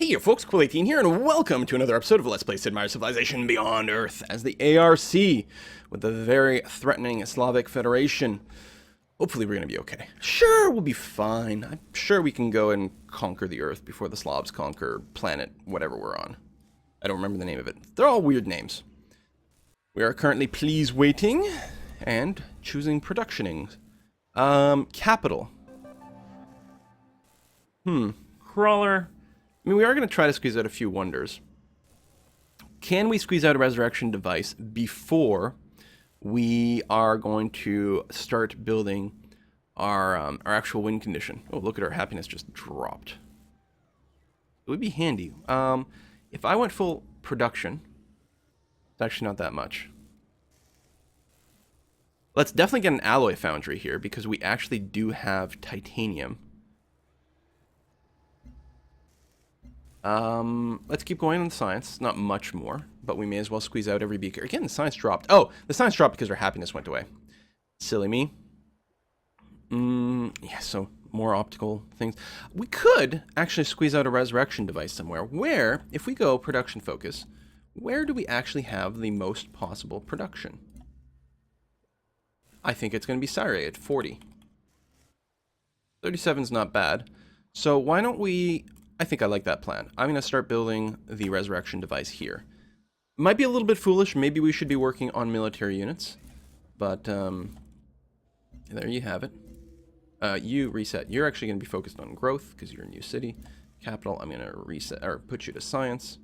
Hey folks, Quill18 here, and welcome to another episode of Let's Play Sid Meier's Civilization Beyond Earth as the ARC with the very threatening Slavic Federation. Hopefully we're going to be okay. Sure, we'll be fine. I'm sure we can go and conquer the Earth before the Slavs conquer planet whatever we're on. I don't remember the name of it. They're all weird names. We are currently please waiting and choosing productioning. Capital. Crawler. I mean, we are going to try to squeeze out a few wonders. Can we squeeze out a resurrection device before we are going to start building our actual win condition? Oh, look at our happiness just dropped. It would be handy. If I went full production, it's actually not that much. Let's definitely get an alloy foundry here because we actually do have titanium. Let's keep going on science. Not much more, but we may as well squeeze out every beaker. Again, the science dropped. Oh, the science dropped because our happiness went away. Silly me. Yeah, so more optical things. We could actually squeeze out a resurrection device somewhere where, if we go production focus, where do we actually have the most possible production? I think it's going to be Syria at 40. 37 is not bad. So why don't we... I think I like that plan. I'm going to start building the resurrection device here. Might be a little bit foolish. Maybe we should be working on military units. But, there you have it. You reset. You're actually going to be focused on growth because you're a new city. Capital, I'm going to reset, or put you to science.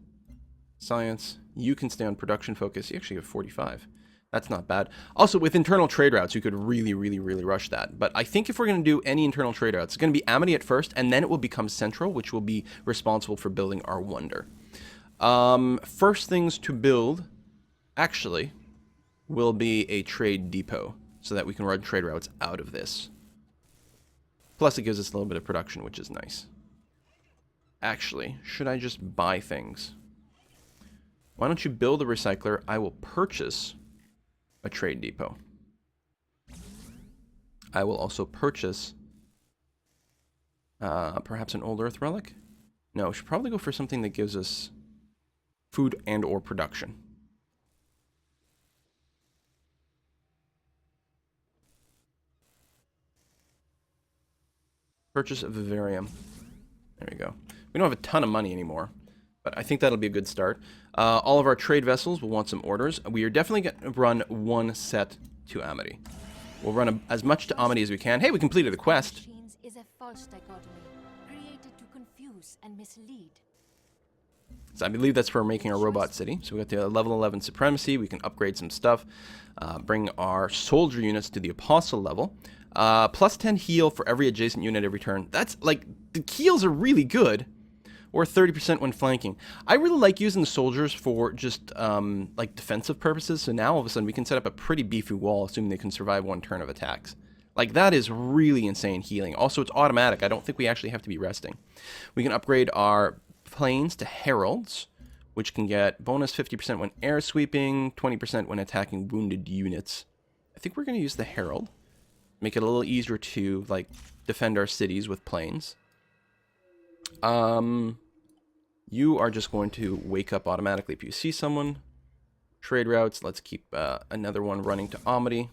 Science. You can stay on production focus. You actually have 45. That's not bad. Also, with internal trade routes, you could really rush that. But I think if we're going to do any internal trade routes, it's going to be Amity at first, and then it will become Central, which will be responsible for building our wonder. First things to build, actually, will be a trade depot, so that we can run trade routes out of this. Plus, it gives us a little bit of production, which is nice. Actually, should I just buy things? Why don't you build a recycler? I will purchase a trade depot. I will also purchase perhaps an old earth relic. No, we should probably go for something that gives us food and or production. Purchase a vivarium. There we go. We don't have a ton of money anymore, but I think that'll be a good start. All of our trade vessels will want some orders. We are definitely going to run one set to Amity. We'll run as much to Amity as we can. Hey, we completed the quest. Is a false dichotomy created to confuse and mislead. So I believe that's for making our robot city. So we got the level 11 supremacy. We can upgrade some stuff. Bring our soldier units to the apostle level. Plus 10 heal for every adjacent unit every turn. That's like, the heals are really good. Or 30% when flanking. I really like using the soldiers for just like defensive purposes. So now all of a sudden we can set up a pretty beefy wall, assuming they can survive one turn of attacks. Like that is really insane healing. Also, it's automatic. I don't think we actually have to be resting. We can upgrade our planes to heralds, which can get bonus 50% when air sweeping, 20% when attacking wounded units. I think we're going to use the herald. Make it a little easier to like defend our cities with planes. You are just going to wake up automatically if you see someone. Trade routes. Let's keep another one running to Amity.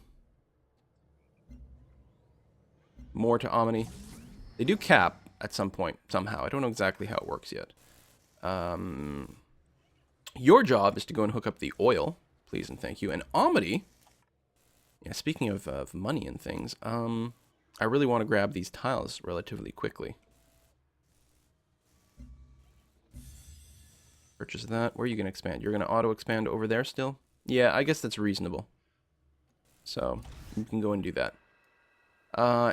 More to Amity. They do cap at some point, somehow. I don't know exactly how it works yet. Your job is to go and hook up the oil. Please and thank you. And Amity, yeah, speaking of money and things, I really want to grab these tiles relatively quickly. Purchase that. Where are you going to expand? You're going to auto-expand over there still? Yeah, I guess that's reasonable. So, you can go and do that.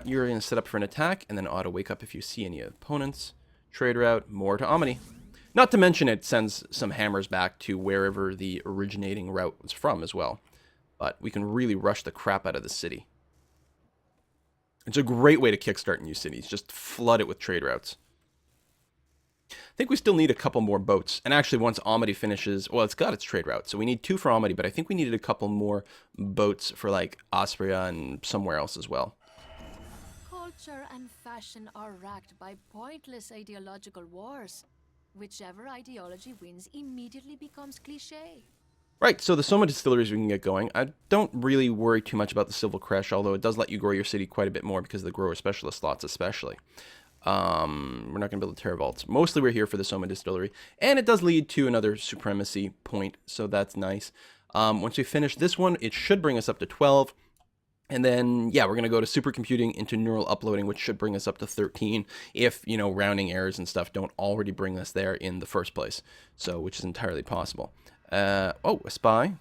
You're going to set up for an attack, and then auto-wake up if you see any opponents. Trade route, more to Amity. Not to mention it sends some hammers back to wherever the originating route was from as well. But we can really rush the crap out of the city. It's a great way to kickstart new cities. Just flood it with trade routes. I think we still need a couple more boats. And actually, once Amity finishes... Well, it's got its trade route, so we need 2 for Amity, but I think we needed a couple more boats for, like, Austria and somewhere else as well. Culture and fashion are racked by pointless ideological wars. Whichever ideology wins immediately becomes cliché. Right, so the Soma distilleries we can get going. I don't really worry too much about the Civil Creche, although it does let you grow your city quite a bit more because of the grower specialist slots especially. We're not going to build the Terravaults. Mostly we're here for the Soma distillery, and it does lead to another supremacy point, so that's nice. Once we finish this one, it should bring us up to 12. And then, yeah, we're going to go to supercomputing into neural uploading, which should bring us up to 13 if, you know, rounding errors and stuff don't already bring us there in the first place. So, which is entirely possible. Oh, a spy.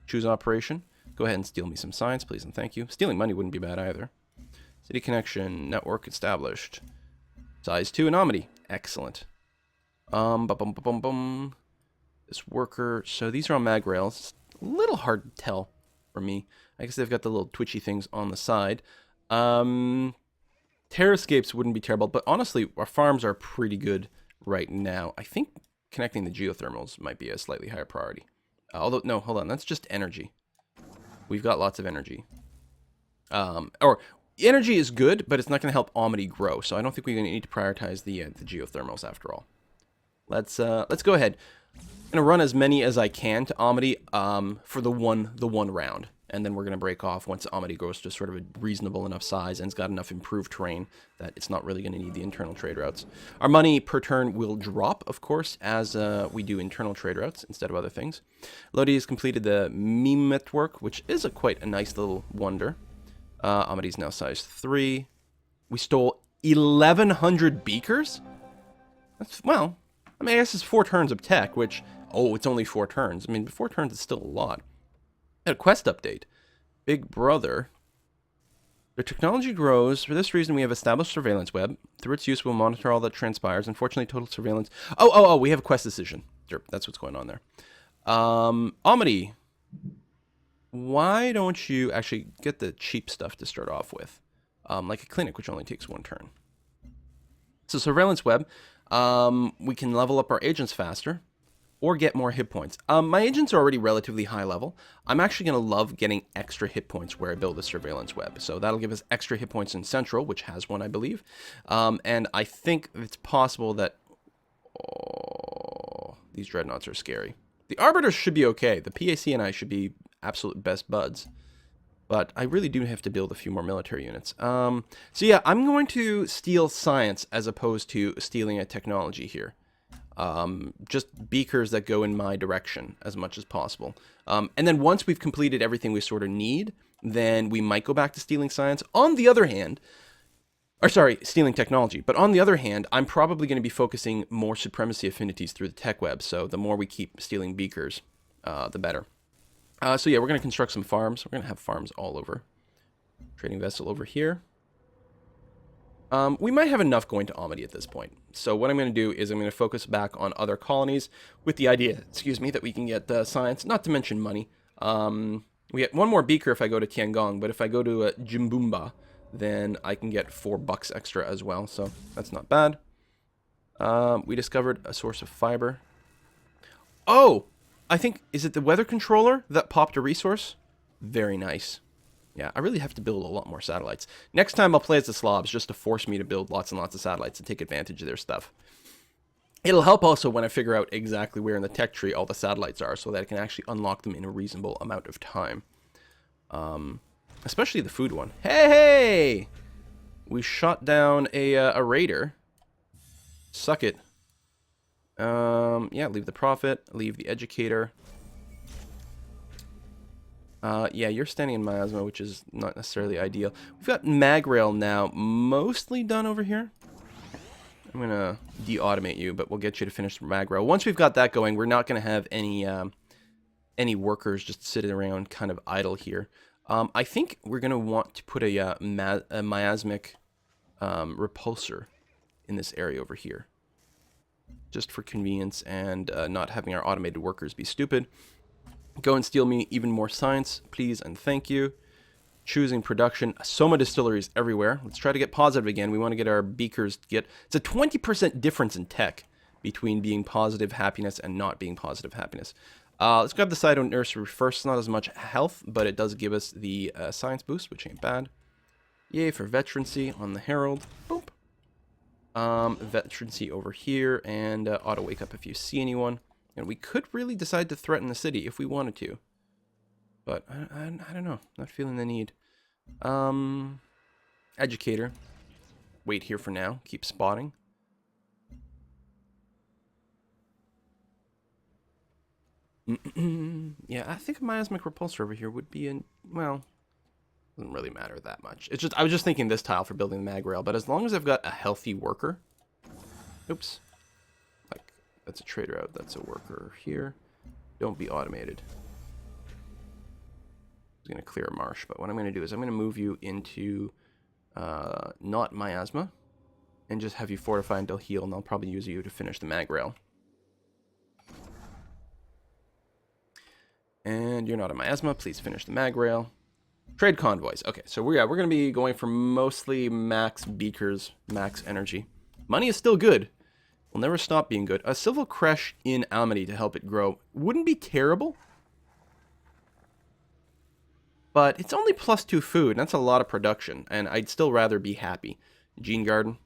Choose operation. Go ahead and steal me some science, please, and thank you. Stealing money wouldn't be bad either. City connection, network established. Size 2 anomaly. Excellent. This worker. So these are on mag rails. It's a little hard to tell for me. I guess they've got the little twitchy things on the side. Terrascapes wouldn't be terrible, but honestly, our farms are pretty good right now. I think connecting the geothermals might be a slightly higher priority. Although, no, hold on. That's just energy. We've got lots of energy. Or energy is good, but it's not going to help Amity grow. So I don't think we're going to need to prioritize the geothermals after all. Let's go ahead. I'm going to run as many as I can to Amity for the one round. And then we're going to break off once Amity grows to sort of a reasonable enough size and it's got enough improved terrain that it's not really going to need the internal trade routes. Our money per turn will drop, of course, as we do internal trade routes instead of other things. Lodi has completed the meme network, which is quite a nice little wonder. Amity's now size 3. We stole 1,100 beakers? That's, well, I mean, I guess it's 4 turns of tech, which, oh, it's only 4 turns. I mean, 4 turns is still a lot. A quest update. Big Brother. The technology grows. For this reason, we have established surveillance web. Through its use, we'll monitor all that transpires. Unfortunately, total surveillance. Oh, we have a quest decision. Sure, that's what's going on there. Amity. Why don't you actually get the cheap stuff to start off with? Like a clinic, which only takes 1 turn. So surveillance web. We can level up our agents faster. Or get more hit points. My agents are already relatively high level. I'm actually going to love getting extra hit points where I build a surveillance web. So that'll give us extra hit points in Central, which has one, I believe. And I think it's possible that... Oh, these dreadnoughts are scary. The Arbiters should be okay. The PAC and I should be absolute best buds. But I really do have to build a few more military units. So yeah, I'm going to steal science as opposed to stealing a technology here. Just beakers that go in my direction as much as possible. And then once we've completed everything we sort of need, then we might go back to stealing science. On the other hand, or sorry, stealing technology. But on the other hand, I'm probably going to be focusing more supremacy affinities through the tech web. So the more we keep stealing beakers, the better. So yeah, we're going to construct some farms. We're going to have farms all over. Trading vessel over here. We might have enough going to Amity at this point. So what I'm going to do is I'm going to focus back on other colonies with the idea, excuse me, that we can get science, not to mention money. We get 1 more beaker if I go to Tiangong, but if I go to Jimbumba, then I can get $4 extra as well, so that's not bad. We discovered a source of fiber. Oh! I think, is it the weather controller that popped a resource? Very nice. Yeah, I really have to build a lot more satellites. Next time I'll play as the Slavs just to force me to build lots and lots of satellites and take advantage of their stuff. It'll help also when I figure out exactly where in the tech tree all the satellites are so that I can actually unlock them in a reasonable amount of time. Especially the food one. Hey! We shot down a raider. Suck it. Yeah, leave the prophet, leave the educator. Yeah, you're standing in miasma, which is not necessarily ideal. We've got Magrail now mostly done over here. I'm going to de-automate you, but we'll get you to finish Magrail. Once we've got that going, we're not going to have any workers just sitting around kind of idle here. I think we're going to want to put a miasmic repulsor in this area over here. Just for convenience and not having our automated workers be stupid. Go and steal me even more science, please and thank you. Choosing production. Soma distilleries everywhere. Let's try to get positive again. We want to get our beakers to get... It's a 20% difference in tech between being positive happiness and not being positive happiness. Let's grab the Cyto Nursery first. It's not as much health, but it does give us the science boost, which ain't bad. Yay for veterancy on the Herald. Boop. Veterancy over here, and auto wake up if you see anyone. And we could really decide to threaten the city if we wanted to. But I don't know. Not feeling the need. Educator. Wait here for now. Keep spotting. Yeah, I think a miasmic repulsor over here would be in, well, doesn't really matter that much. It's just, I was just thinking this tile for building the mag rail, but as long as I've got a healthy worker, oops, like, that's a trade route, that's a worker here, don't be automated. I'm going to clear a marsh, but what I'm going to do is I'm going to move you into, not miasma, and just have you fortify until heal, and I'll probably use you to finish the mag rail. And you're not a miasma. Please finish the mag rail. Trade convoys. Okay, so we're going to be going for mostly max beakers, max energy. Money is still good. Will never stop being good. A civil creche in Almady to help it grow wouldn't be terrible. But it's only +2 food, and that's a lot of production. And I'd still rather be happy. Gene Garden.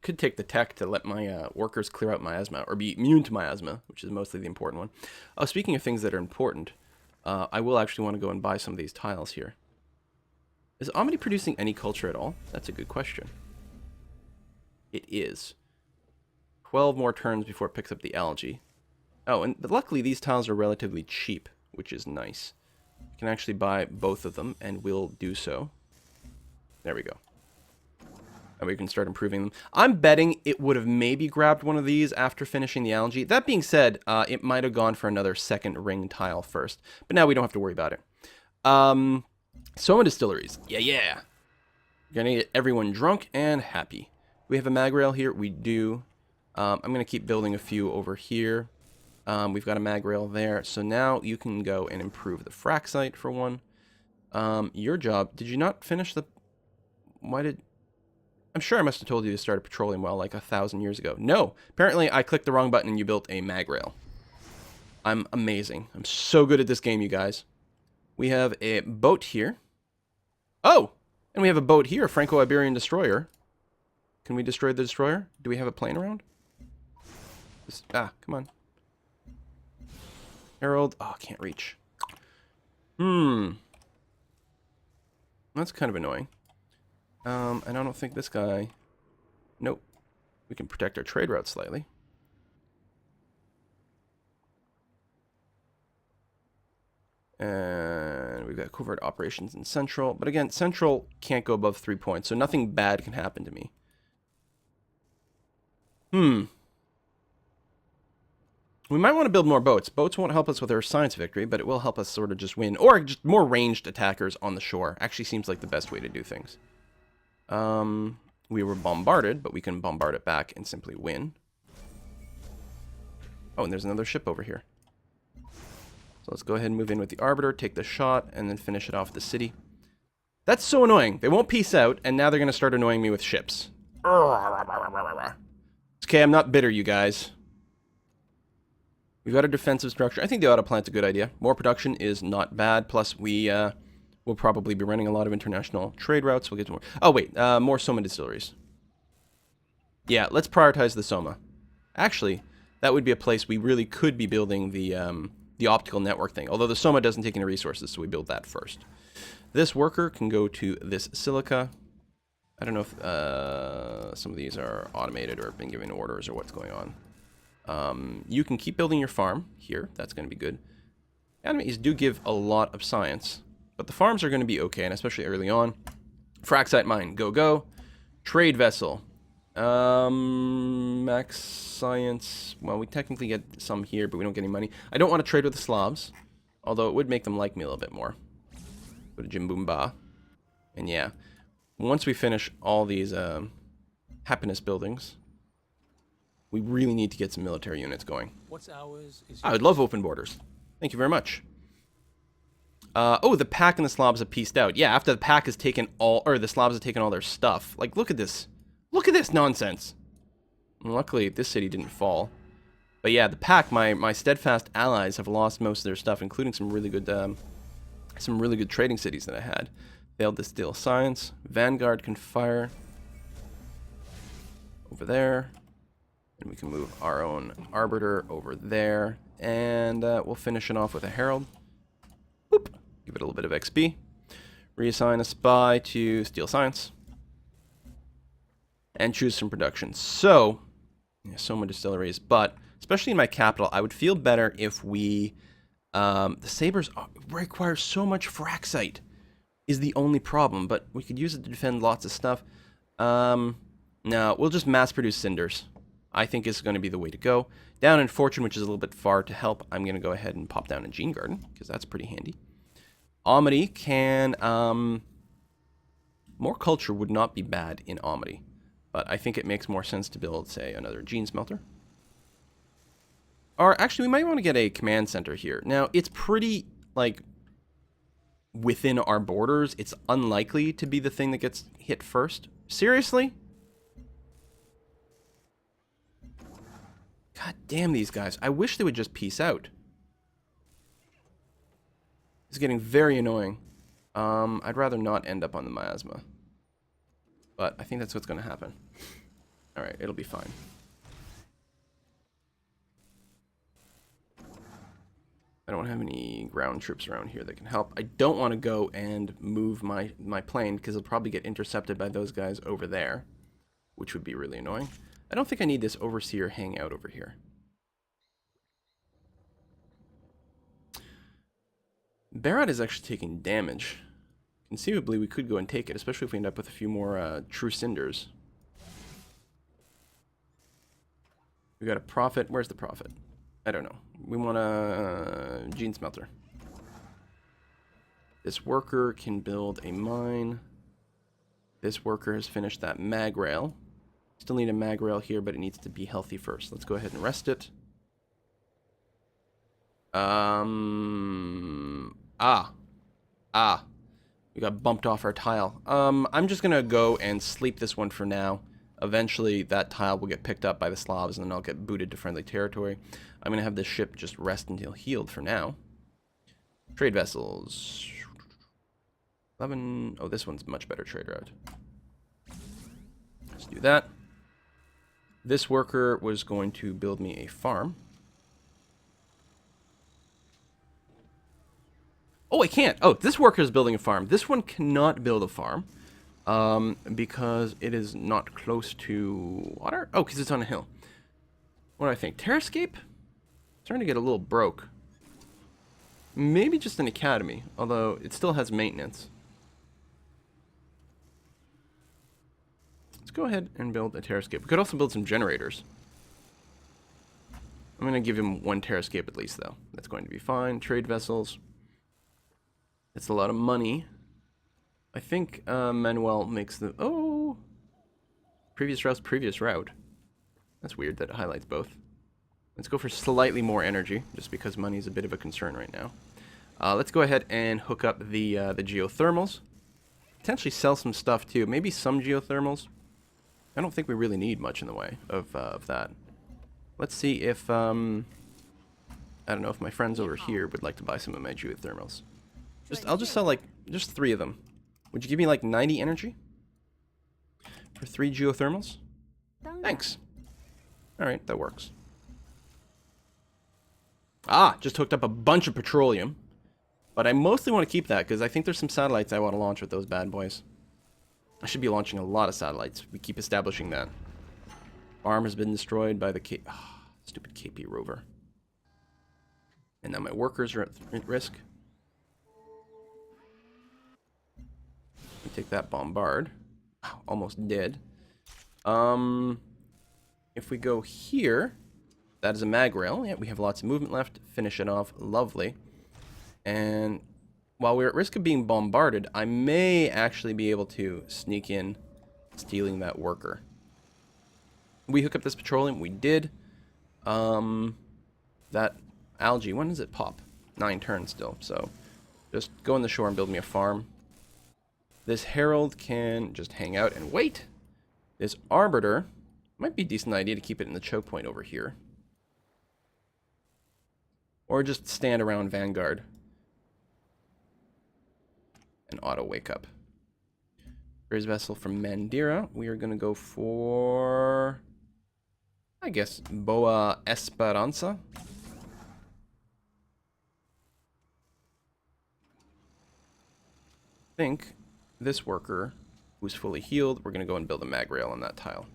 Could take the tech to let my workers clear out miasma, or be immune to miasma, which is mostly the important one. Oh, speaking of things that are important, I will actually want to go and buy some of these tiles here. Is Amity producing any culture at all? That's a good question. It is. 12 more turns before it picks up the algae. Oh, and luckily these tiles are relatively cheap, which is nice. You can actually buy both of them, and we'll do so. There we go. And we can start improving them. I'm betting it would have maybe grabbed one of these after finishing the algae. That being said, it might have gone for another second ring tile first. But now we don't have to worry about it. Soma distilleries. Yeah. We're going to get everyone drunk and happy. We have a mag rail here. We do. I'm going to keep building a few over here. We've got a mag rail there. So now you can go and improve the frac site for one. Your job. Did you not finish the... Why did... I'm sure I must have told you to start a petroleum well like 1,000 years ago. No, apparently I clicked the wrong button and you built a mag rail. I'm amazing. I'm so good at this game, you guys. We have a boat here. Oh, and we have a boat here, a franco-iberian destroyer. Can we destroy the destroyer? Do we have a plane around? Come on. Herald. Oh, can't reach. That's kind of annoying. And I don't think this guy... Nope. We can protect our trade route slightly. And we've got covert operations in Central. But again, Central can't go above 3 points, so nothing bad can happen to me. We might want to build more boats. Boats won't help us with our science victory, but it will help us sort of just win. Or just more ranged attackers on the shore. Actually seems like the best way to do things. We were bombarded, but we can bombard it back and simply win. Oh, and there's another ship over here. So let's go ahead and move in with the Arbiter, take the shot, and then finish it off the city. That's so annoying. They won't peace out, and now they're going to start annoying me with ships. It's okay, I'm not bitter, you guys. We've got a defensive structure. I think the auto plant's a good idea. More production is not bad, plus we, we'll probably be running a lot of international trade routes. We'll get to more. Oh, wait. More Soma distilleries. Yeah, let's prioritize the Soma. Actually, that would be a place we really could be building the optical network thing. Although the Soma doesn't take any resources, so we build that first. This worker can go to this silica. I don't know if some of these are automated or have been given orders or what's going on. You can keep building your farm here. That's going to be good. Enemies do give a lot of science. But the farms are going to be okay, and especially early on. Fraxite mine, go. Trade vessel. Max science. Well, we technically get some here, but we don't get any money. I don't want to trade with the Slavs, although it would make them like me a little bit more. Go to Jimboomba. And yeah, once we finish all these happiness buildings, we really need to get some military units going. What's ours is I would love open borders. Thank you very much. Oh, the pack and the Slavs have pieced out. Yeah, after the pack has taken all, or the Slavs have taken all their stuff. Like, look at this. Look at this nonsense. And luckily, this city didn't fall. But yeah, the pack, my steadfast allies have lost most of their stuff, including some really good trading cities that I had. Failed to steal science. Vanguard can fire over there. And we can move our own Arbiter over there. And we'll finish it off with a Herald. Boop. Give it a little bit of XP. Reassign a spy to steal science. And choose some production. So, yeah, Soma distilleries. But, especially in my capital, I would feel better if we... the sabers require so much fraxite is the only problem. But we could use it to defend lots of stuff. No, we'll just mass produce cinders. I think is going to be the way to go. Down in Fortune, which is a little bit far to help, I'm going to go ahead and pop down in Gene Garden, because that's pretty handy. Amity can... more culture would not be bad in Amity. But I think it makes more sense to build, say, another Gene Smelter. Or actually, we might want to get a command center here. Now, it's pretty, like, within our borders. It's unlikely to be the thing that gets hit first. Seriously? God damn these guys. I wish they would just peace out. It's getting very annoying. I'd rather not end up on the miasma. But I think that's what's going to happen. Alright, it'll be fine. I don't have any ground troops around here that can help. I don't want to go and move my plane, because it'll probably get intercepted by those guys over there. Which would be really annoying. I don't think I need this Overseer hanging out over here. Barad is actually taking damage. Conceivably, we could go and take it, especially if we end up with a few more True Cinders. We got a Prophet. Where's the Prophet? I don't know. We want a Gene Smelter. This worker can build a mine. This worker has finished that mag rail. Still need a mag rail here, but it needs to be healthy first. Let's go ahead and rest it. We got bumped off our tile. I'm just gonna go and sleep this one for now. Eventually, that tile will get picked up by the Slavs, and then I'll get booted to friendly territory. I'm gonna have this ship just rest until healed for now. Trade vessels. 11. Oh, this one's much better trade route. Let's do that. This worker was going to build me a farm. Oh, I can't. Oh, this worker is building a farm. This one cannot build a farm because it is not close to water. Oh, because it's on a hill. What do I think? Terrascape? Starting to get a little broke. Maybe just an academy, although it still has maintenance. Let's go ahead and build a Terrascape. We could also build some generators. I'm going to give him one Terrascape at least, though. That's going to be fine. Trade vessels. It's a lot of money. I think Manuel makes the... Oh! Previous route. That's weird that it highlights both. Let's go for slightly more energy, just because money is a bit of a concern right now. Let's go ahead and hook up the geothermals. Potentially sell some stuff, too. Maybe some geothermals. I don't think we really need much in the way of that. Let's see if... I don't know if my friends over here would like to buy some of my geothermals. I'll just sell, like, just 3 of them. Would you give me, like, 90 energy? For 3 geothermals? Thanks. Alright, that works. Ah, just hooked up a bunch of petroleum. But I mostly want to keep that, because I think there's some satellites I want to launch with those bad boys. I should be launching a lot of satellites. We keep establishing that. Farm has been destroyed by the stupid KP rover. And now my workers are at risk. Take that bombard. Almost dead. If we go here, that is a mag rail. Yeah, we have lots of movement left. Finish it off. Lovely. And while we're at risk of being bombarded, I may actually be able to sneak in, stealing that worker. We hook up this petroleum. We did. That algae, when does it pop? 9 turns still. So just go on the shore and build me a farm. This herald can just hang out and wait. This arbiter might be a decent idea to keep it in the choke point over here. Or just stand around Vanguard. And auto wake up. Raise vessel from Mandira. We are going to go for, I guess, Boa Esperanza. I think this worker, who's fully healed, we're going to go and build a mag rail on that tile.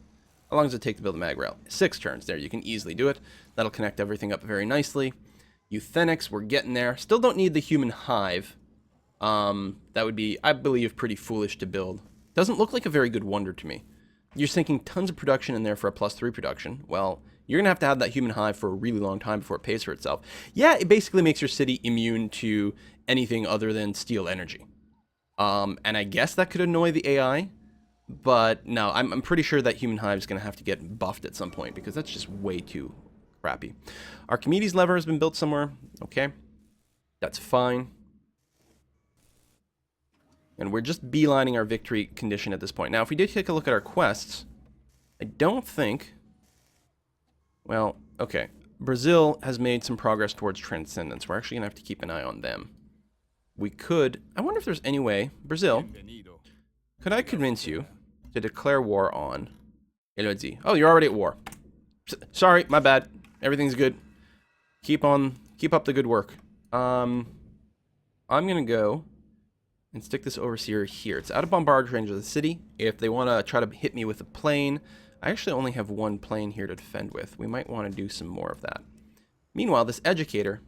How long does it take to build a mag rail? 6 turns. There, you can easily do it. That'll connect everything up very nicely. Euthenics, we're getting there. Still don't need the human hive. That would be, I believe, pretty foolish to build. Doesn't look like a very good wonder to me. You're sinking tons of production in there for a +3 production. Well, you're going to have that human hive for a really long time before it pays for itself. Yeah, it basically makes your city immune to anything other than steel energy. And I guess that could annoy the AI. But no, I'm pretty sure that human hive is going to have to get buffed at some point because that's just way too crappy. Archimedes lever has been built somewhere. Okay. That's fine. And we're just beelining our victory condition at this point. Now, if we did take a look at our quests, I don't think... Well, okay. Brazil has made some progress towards transcendence. We're actually going to have to keep an eye on them. We could... I wonder if there's any way... Brazil, could I convince you to declare war on Elodie? Oh, you're already at war. Sorry, my bad. Everything's good. Keep up the good work. I'm going to go and stick this overseer here. It's out of bombardment range of the city. If they want to try to hit me with a plane, I actually only have 1 plane here to defend with. We might want to do some more of that. Meanwhile, this educator,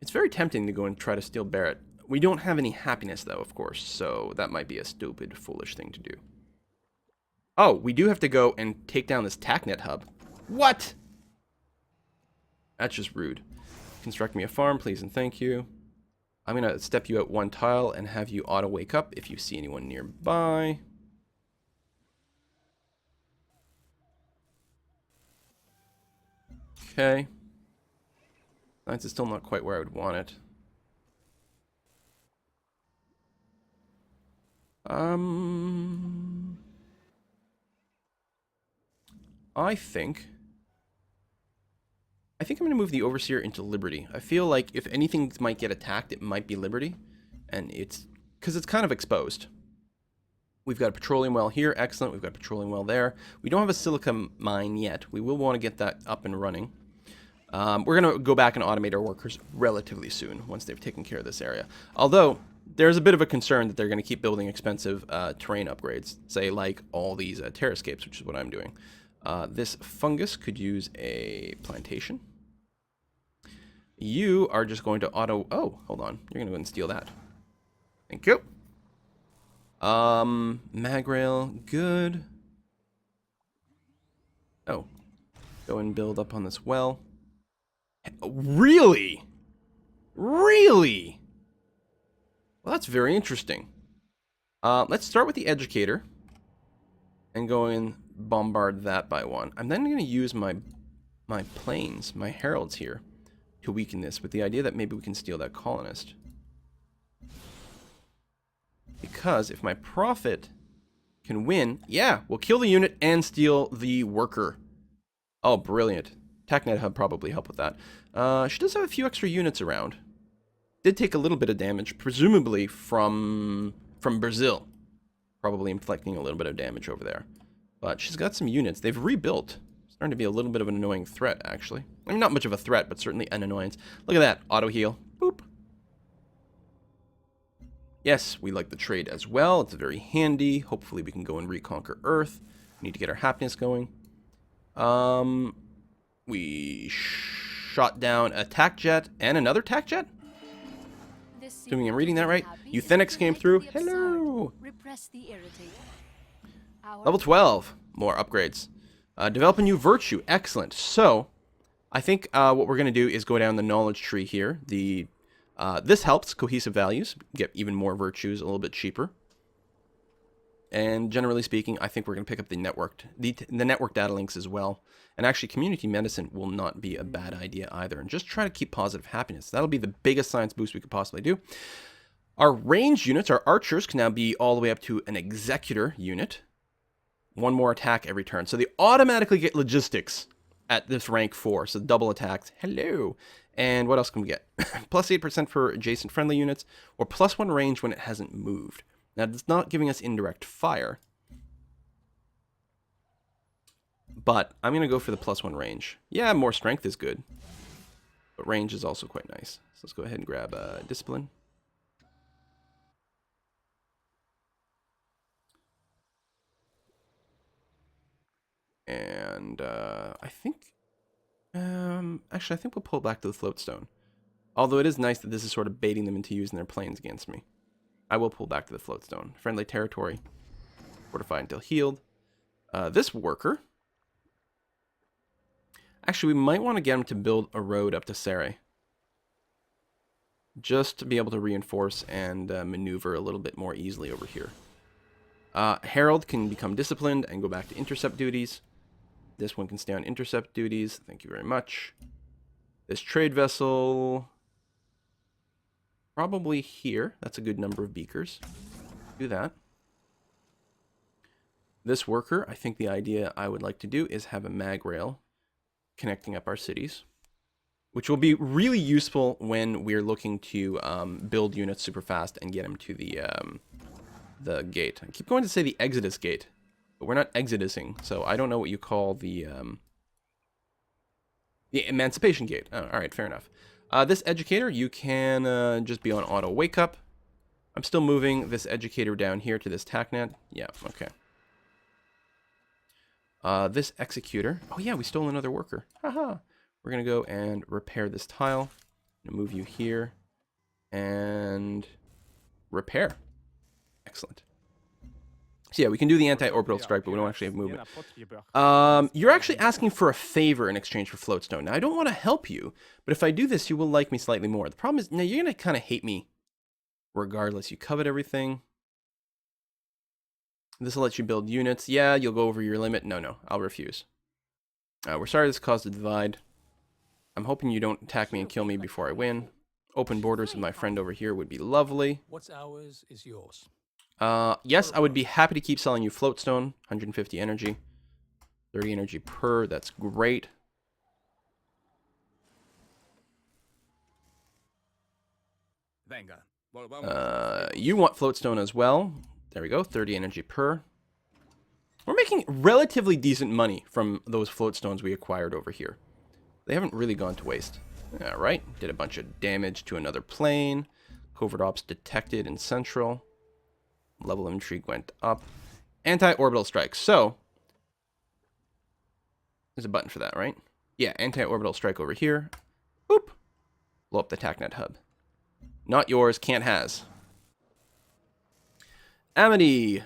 it's very tempting to go and try to steal Barrett. We don't have any happiness, though, of course, so that might be a stupid, foolish thing to do. Oh, we do have to go and take down this TACnet hub. What? That's just rude. Construct me a farm, please and thank you. I'm going to step you out 1 tile and have you auto-wake up if you see anyone nearby. Okay. That's still not quite where I would want it. I think I'm going to move the Overseer into Liberty. I feel like if anything might get attacked, it might be Liberty. And it's... because it's kind of exposed. We've got a petroleum well here. Excellent. We've got a petroleum well there. We don't have a silica mine yet. We will want to get that up and running. We're going to go back and automate our workers relatively soon once they've taken care of this area. Although, there's a bit of a concern that they're going to keep building expensive terrain upgrades. Say, like all these terrascapes, which is what I'm doing. This fungus could use a plantation. You are just going to auto... oh, hold on. You're going to go and steal that. Thank you. Magrail, good. Oh. Go and build up on this well. Really? Really? Well, that's very interesting. Let's start with the educator. And go and bombard that by 1. I'm then going to use my planes, my heralds here, to weaken this with the idea that maybe we can steal that colonist. Because if my prophet can win, yeah, we'll kill the unit and steal the worker. Oh, brilliant. TACnet hub probably help with that. She does have a few extra units around. Did take a little bit of damage, presumably from Brazil. Probably inflicting a little bit of damage over there. But she's got some units. They've rebuilt. Starting to be a little bit of an annoying threat, actually. I mean, not much of a threat, but certainly an annoyance. Look at that. Auto heal. Boop. Yes, we like the trade as well. It's very handy. Hopefully we can go and reconquer Earth. We need to get our happiness going. We shot down a tac jet and another tac jet? Assuming I'm reading that right. Euthenics came through. Hello! Level 12. More upgrades. Develop a new virtue. Excellent. So, I think what we're going to do is go down the knowledge tree here. This helps cohesive values. Get even more virtues a little bit cheaper. And generally speaking, I think we're going to pick up the network data links as well. And actually, community medicine will not be a bad idea either. And just try to keep positive happiness. That'll be the biggest science boost we could possibly do. Our ranged units, our archers, can now be all the way up to an executor unit. 1 more attack every turn. So they automatically get logistics at this rank 4. So double attacks. Hello. And what else can we get? Plus 8% for adjacent friendly units. Or plus 1 range when it hasn't moved. Now, it's not giving us indirect fire, but I'm going to go for the +1 range. Yeah, more strength is good, but range is also quite nice. So let's go ahead and grab discipline. And I think, actually, I think we'll pull back to the floatstone. Although it is nice that this is sort of baiting them into using their planes against me. I will pull back to the floatstone. Friendly territory. Fortify until healed. This worker. Actually, we might want to get him to build a road up to Sere. Just to be able to reinforce and maneuver a little bit more easily over here. Herald can become disciplined and go back to intercept duties. This one can stay on intercept duties. Thank you very much. This trade vessel... probably here. That's a good number of beakers. Do that. This worker, I think the idea I would like to do is have a mag rail connecting up our cities, which will be really useful when we're looking to build units super fast and get them to the gate. I keep going to say the Exodus gate, but we're not exodusing, so I don't know what you call the Emancipation gate. Oh, all right, fair enough. This educator, you can just be on auto wake up. I'm still moving this educator down here to this TACnet. Yeah, okay. This executor. Oh yeah, we stole another worker. Haha. We're going to go and repair this tile. I'm going to move you here. And repair. Excellent. So yeah, we can do the anti-orbital strike, but we don't actually have movement. You're actually asking for a favor in exchange for floatstone. Now, I don't want to help you, but if I do this, you will like me slightly more. The problem is, now you're going to kind of hate me regardless. You covet everything. This will let you build units. Yeah, you'll go over your limit. No, I'll refuse. We're sorry this caused a divide. I'm hoping you don't attack me and kill me before I win. Open borders with my friend over here would be lovely. What's ours is yours. Yes, I would be happy to keep selling you floatstone. 150 energy. 30 energy per. That's great. You want floatstone as well. There we go. 30 energy per. We're making relatively decent money from those floatstones we acquired over here. They haven't really gone to waste. Alright. Did a bunch of damage to another plane. Covert ops detected in central. Level of intrigue went up. Anti-orbital strike. So, there's a button for that, right? Yeah, anti-orbital strike over here. Boop. Blow up the TACnet hub. Not yours, can't has. Amity.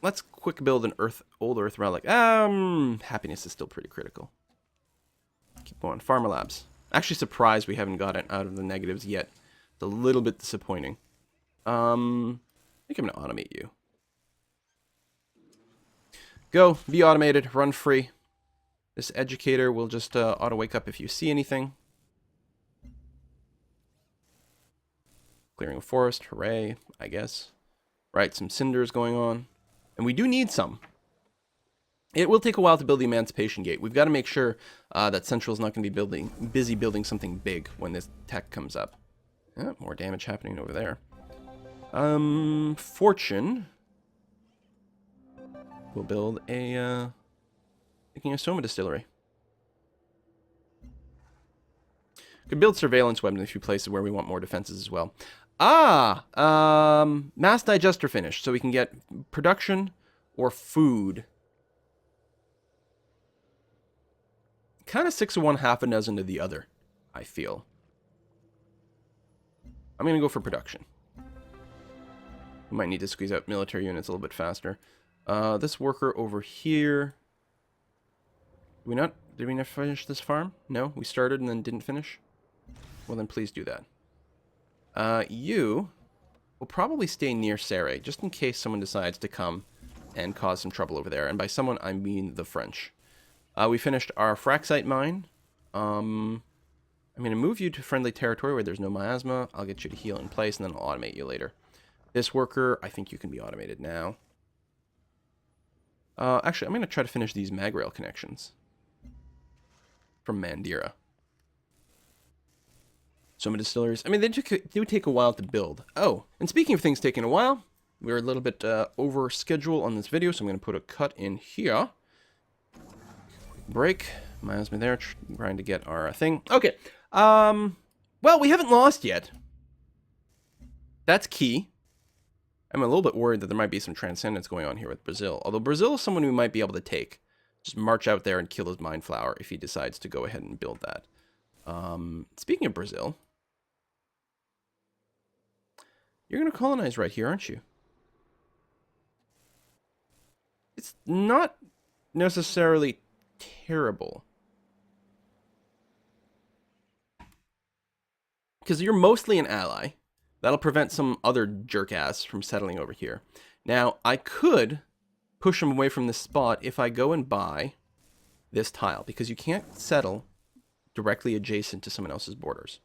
Let's quick build an old Earth relic. Happiness is still pretty critical. Keep going. Farmer Labs. Actually surprised we haven't gotten out of the negatives yet. It's a little bit disappointing. I think I'm going to automate you. Go. Be automated. Run free. This educator will just auto wake up if you see anything. Clearing a forest. Hooray, I guess. Right, some cinders going on. And we do need some. It will take a while to build the Emancipation Gate. We've got to make sure that Central is not going to be busy building something big when this tech comes up. Yeah, more damage happening over there. Fortune. We'll build a making a Soma distillery. Could build surveillance weapons in a few places where we want more defenses as well. Mass digester finish, so we can get production or food. Kind of 6 of one, half a dozen of the other, I feel. I'm going to go for production. We might need to squeeze out military units a little bit faster. This worker over here. Did we not finish this farm? No? We started and then didn't finish? Well, then please do that. You will probably stay near Sere, just in case someone decides to come and cause some trouble over there. And by someone, I mean the French. We finished our Fraxite mine. I'm going to move you to friendly territory where there's no miasma. I'll get you to heal in place, and then I'll automate you later. This worker, I think you can be automated now. Actually, I'm going to try to finish these mag rail connections from Mandira. Some distilleries. I mean, they do take a while to build. Oh, and speaking of things taking a while, we're a little bit over schedule on this video, so I'm going to put a cut in here. Break. Miles me there, trying to get our thing. Okay. Well, we haven't lost yet. That's key. I'm a little bit worried that there might be some transcendence going on here with Brazil. Although Brazil is someone we might be able to take. Just march out there and kill his mind flower if he decides to go ahead and build that. Speaking of Brazil, you're going to colonize right here, aren't you? It's not necessarily terrible. Because you're mostly an ally. That'll prevent some other jerk-ass from settling over here. Now, I could push him away from this spot if I go and buy this tile. Because you can't settle directly adjacent to someone else's borders.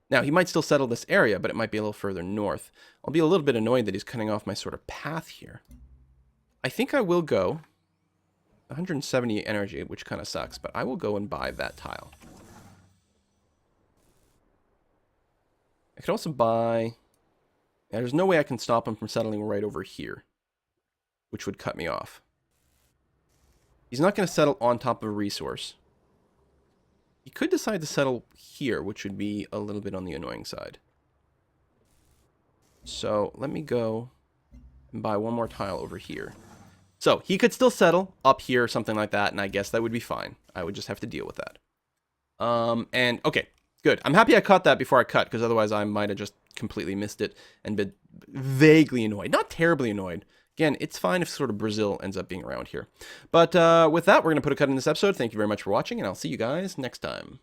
Now, he might still settle this area, but it might be a little further north. I'll be a little bit annoyed that he's cutting off my sort of path here. I think I will go 170 energy, which kind of sucks, but I will go and buy that tile. I could also buy... Yeah, there's no way I can stop him from settling right over here, which would cut me off. He's not going to settle on top of a resource. He could decide to settle here, which would be a little bit on the annoying side. So let me go and buy one more tile over here. So he could still settle up here, something like that, and I guess that would be fine. I would just have to deal with that. And okay, good. I'm happy I caught that before I cut, because otherwise I might have just completely missed it and been vaguely annoyed. Not terribly annoyed. Again, it's fine if sort of Brazil ends up being around here. But with that, we're going to put a cut in this episode. Thank you very much for watching, and I'll see you guys next time.